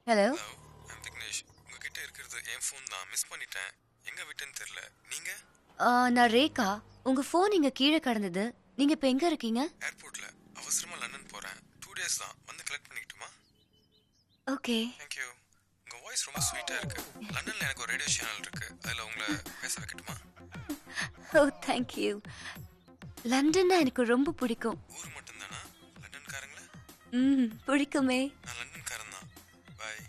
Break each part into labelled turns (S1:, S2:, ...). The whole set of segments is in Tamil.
S1: Hello,
S2: I'm Vignesh. உங்ககிட்ட இருக்கிறது என் ஃபோன் தான். மிஸ் பண்ணிட்டேன். எங்க விட்டேன்னு தெரியல. நீங்க?
S1: நான் ரேகா. உங்க ஃபோன் இங்க கீழே கடந்தது. நீங்க இப்ப எங்க இருக்கீங்க?
S2: ஏர்போர்ட்ல. அவசரமா லண்டன் போறேன். 2 days தான். வந்து கலெக்ட் பண்ணிக்கிட்டுமா?
S1: ஓகே.
S2: Thank you. உங்க வாய்ஸ் ரொம்ப ஸ்வீட்டா இருக்கு. லண்டன்ல எனக்கு ஒரு ரேடியோ சேனல் இருக்கு. அதுல உங்களை பேச வைக்கட்டுமா?
S1: ஓ, தேங்க் யூ. லண்டன்னா எனக்கு ரொம்ப பிடிக்கும்.
S2: ஊர் மட்டும் தானா? லண்டன்காரங்களா?
S1: பிடிக்குமே.
S2: நான் லண்டன்காரன் தான். பாய்.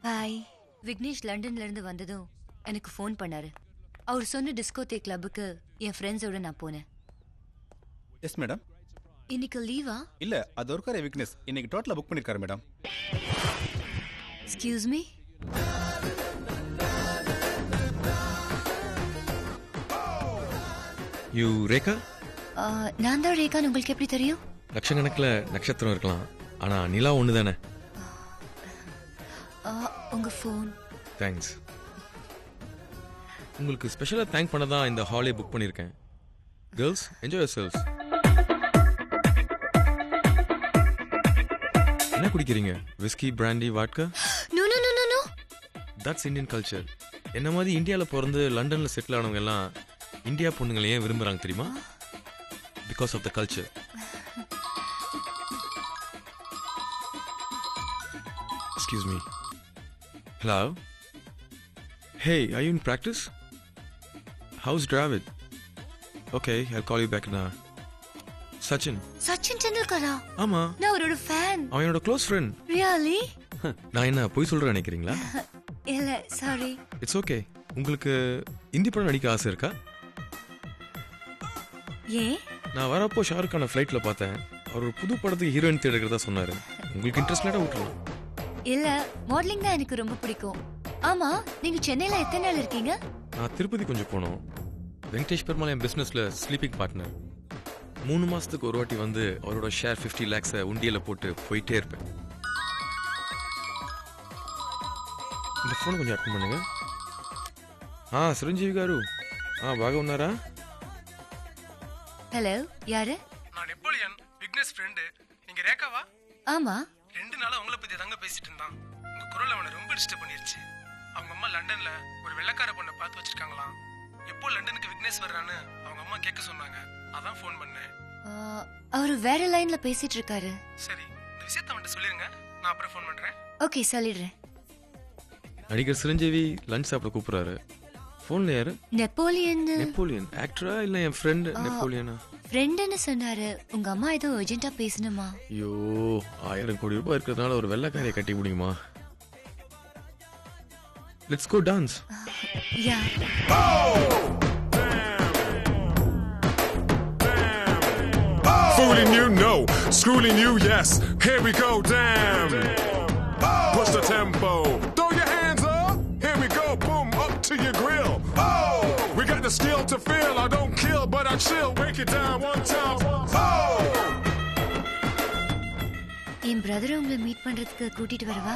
S1: பாய். விக்னேஷ் லண்டன்ல இருந்து வந்ததும் எனக்கு ஃபோன் பண்ணாரு. அவர் சொன்ன டிஸ்கோதே கிளப்புக்கு என் ஃப்ரெண்ட்ஸோட நான் போனேன்.
S3: Yes madam.
S1: இன்னைக்கு லீவா?
S3: இல்ல, அது ஒரு விக்னஸ் இன்னைக்கு டோட்டலா புக் பண்ணிருக்காரு madam.
S1: Excuse me.
S2: You Rekha?
S1: நான் தான் ரேகான்னு உங்களுக்கு எப்படி தெரியும்?
S2: லட்சக்கணக்கில் நட்சத்திரம் இருக்கலாம், ஆனா நிலா ஒன்று தானே.
S1: உங்க ஃபோன்.
S2: தேங்க்ஸ். உங்களுக்கு ஸ்பெஷலாக தேங்க் பண்ண தான் இந்த ஹாலே புக் பண்ணியிருக்கேன். Girls, enjoy yourselves. என்ன குடிக்கிறீங்க? Whisky, brandy, vodka?
S1: No no no no no.
S2: That's Indian culture. என்ன மாதிரி இந்தியாவில் பிறந்து லண்டனில் செட்டில் ஆனவங்க எல்லாம் இந்தியா பொண்ணுங்களை ஏன் விரும்புகிறாங்க தெரியுமா? Because of the culture. Excuse me. Hello? Hey, are you in practice? How's Dravid? Okay, I'll call you back in an hour. Sachin.
S1: Sachin டெண்டுல்கரா?
S2: ஆமா,
S1: நான் அவரோட ஃபேன்.
S2: அவன் என்னோட க்ளோஸ் ஃப்ரெண்ட்.
S1: ரியலி?
S2: நான் என்ன பொய் சொல்றேன் நினைக்கிறீங்களா?
S1: இல்ல, சாரி.
S2: It's okay. உங்களுக்கு இந்தி படம் நடிக்க ஆசை இருக்கா?
S1: ஏன்?
S2: நான் வரப்போ ஷாருக்கான ஃப்ளைட்ல பார்த்தேன். அவர் ஒரு புது படத்துக்கு ஹீரோயின் தேடுறதா சொன்னாரு. உங்களுக்கு இன்ட்ரெஸ்ட் இல்லாட்டா விட்டுருலாம்.
S1: இல்ல, மாடலிங் தான் எனக்கு ரொம்ப பிடிக்கும். ஆமா, நீங்க சென்னையில எத்தனை நாள் இருக்கீங்க?
S2: நான் திருப்பதி கொஞ்சம் போனோம். வெங்கடேஷ் பெருமாள் என் பிஸ்னஸ்ல ஸ்லீப்பிங் பார்ட்னர். 3 மாசத்துக்கு ஒரு வாட்டி வந்து அவரோட ஷேர் 50 lakhs உண்டியல போட்டு போயிட்டே இருப்பேன். இந்த ఫోన్ కొంచెం అటెండ్ பண்ணுங்க. చిరంజీవి గారు బాగా ఉన్నారా?
S1: ஹலோ, யாரு?
S4: நான் நெப்போலியன், விக்னேஷ் ஃப்ரெண்டு. நீங்க ரேகாவா?
S1: ஆமா.
S4: 2 நாளா உங்களை பத்தி தாங்க பேசிட்டு இருந்தான். உங்க குரல் அவனை ரொம்ப டிஸ்டர்ப் பண்ணிருச்சு. அவங்க அம்மா லண்டன்ல ஒரு வெள்ளைக்கார பொண்ணை பார்த்து வச்சிருக்காங்களாம். எப்போ லண்டனுக்கு விக்னேஷ் வர்றான்னு அவங்க அம்மா கேட்க சொன்னாங்க. அதான் ஃபோன் பண்ணேன்.
S1: அவரு வேற லைன்ல பேசிட்டு இருக்காரு.
S4: சரி, இந்த விஷயத்தை அவன்கிட்ட சொல்லிருங்க. நான் அப்புறம் ஃபோன் பண்றேன்.
S1: ஓகே, சொல்லிடுறேன்.
S2: நடிகர் சிரஞ்சீவி லஞ்ச் சாப்பிட கூப்பிடுறாரு. ஃபோன்ல யாரு?
S1: நெப்போலியன்.
S2: நெப்போலியன் ஆக்டரா இல்ல என் ஃப்ரெண்ட் நெப்போலியனா?
S1: ஃப்ரெண்ட்னு சொன்னாரு. உங்க அம்மா ஏதோ அர்ஜென்ட்டா பேசணுமா?
S2: ஐயோ, 1000 கோடி ரூபாய் இருக்கிறதுனால ஒரு வெள்ளைக்காரியை கட்டி முடியுமா? Let's go dance.
S1: Yeah.
S5: Fooling you, no. Schooling you, yes. Here we go, damn. Push the tempo. Throw your hands up. Here we go, boom, up to your grill. Oh, we got the skill to feel. I don't kill, but I chill. Break it down one time. Oh.
S1: N brother உங்களை மீட் பண்றதுக்கு கூட்டிட்டு வரவா?